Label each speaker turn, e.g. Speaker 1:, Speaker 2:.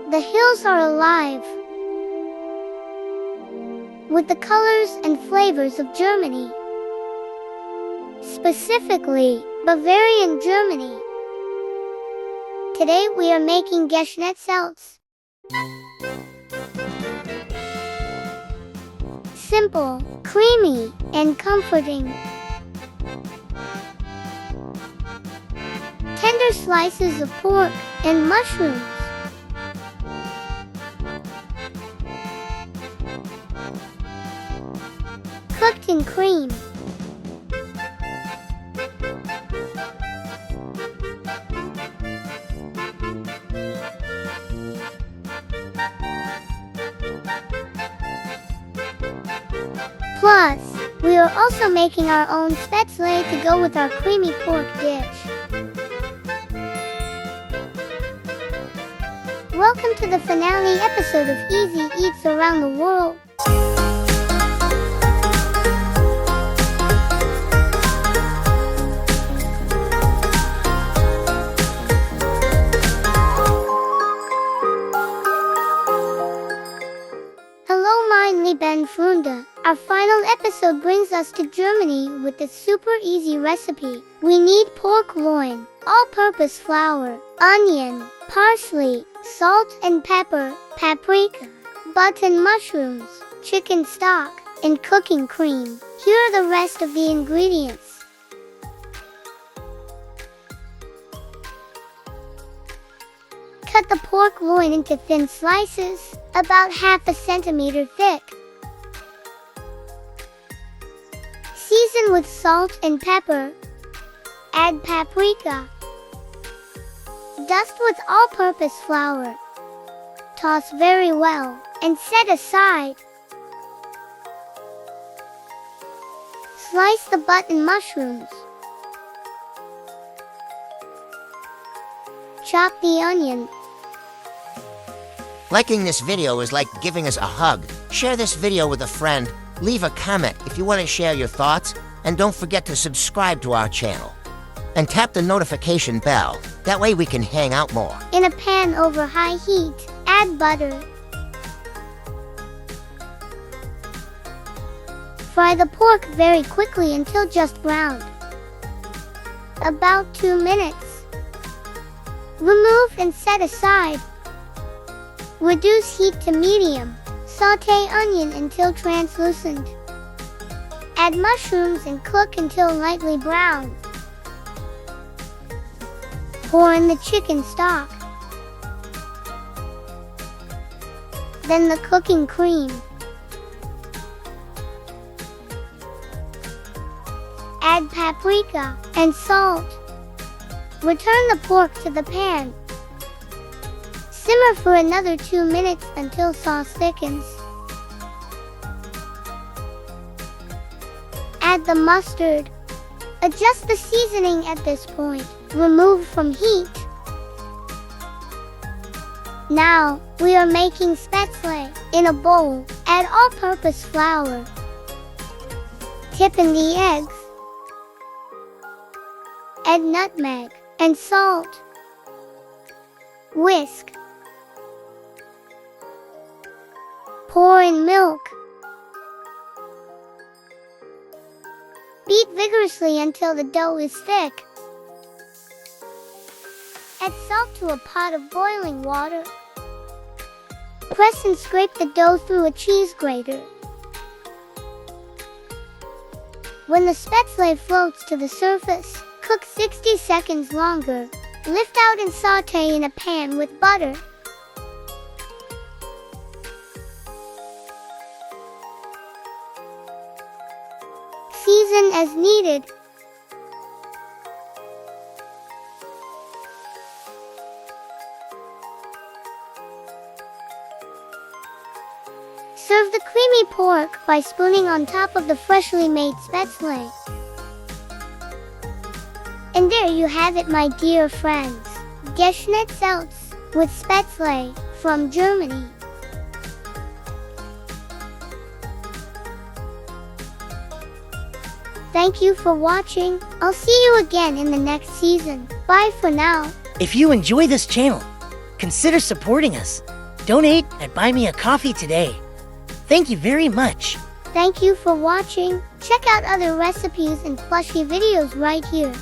Speaker 1: The hills are alive with the colors and flavors of Germany, specifically Bavarian Germany. Today we are making Geschnetzeltes. Simple, creamy, and comforting. Tender slices of pork and mushrooms. Cooked in cream. Plus, we are also making our own Spätzle to go with our creamy pork dish. Welcome to the finale episode of Easy Eats Around the World. Hello, mein lieben Freunde. Our final episode brings us to Germany with this super easy recipe. We need pork loin, all-purpose flour, onion, parsley, salt and pepper, paprika, button mushrooms, chicken stock, and cooking cream. Here are the rest of the ingredients. Cut the pork loin into thin slices, about ½ centimeter thick. Season with salt and pepper. Add paprika. Dust with all-purpose flour. Toss very well and set aside. Slice the button mushrooms. Chop the onion.
Speaker 2: Liking this video is like giving us a hug. Share this video with a friend. Leave a comment if you want to share your thoughts. And don't forget to subscribe to our channel. And tap the notification bell. That way we can hang out more.
Speaker 1: In a pan over high heat, add butter. Fry the pork very quickly until just browned. About 2 minutes. Remove and set aside. Reduce heat to medium. Sauté onion until translucent. Add mushrooms and cook until lightly brown. Pour in the chicken stock. Then the cooking cream. Add paprika and salt. Return the pork to the pan. Simmer for another 2 minutes until sauce thickens. Add the mustard. Adjust the seasoning at this point. Remove from heat. Now, we are making Spätzle. In a bowl, add all-purpose flour. Dip in the eggs. Add nutmeg and salt. Whisk. Pour in milk. Beat vigorously until the dough is thick. Add salt to a pot of boiling water. Press and scrape the dough through a cheese grater. When the Spätzle floats to the surface, cook 60 seconds longer. Lift out and sauté in a pan with butter. Season as needed. Serve the creamy pork by spooning on top of the freshly made Spätzle. And there you have it, my dear friends. Geschnetzeltes with Spätzle from Germany. Thank you for watching. I'll see you again in the next season. Bye for now.
Speaker 3: If you enjoy this channel, consider supporting us donate and buy me a coffee today. Thank you very much.
Speaker 1: Thank you for watching. Check out other recipes and plushy videos right here.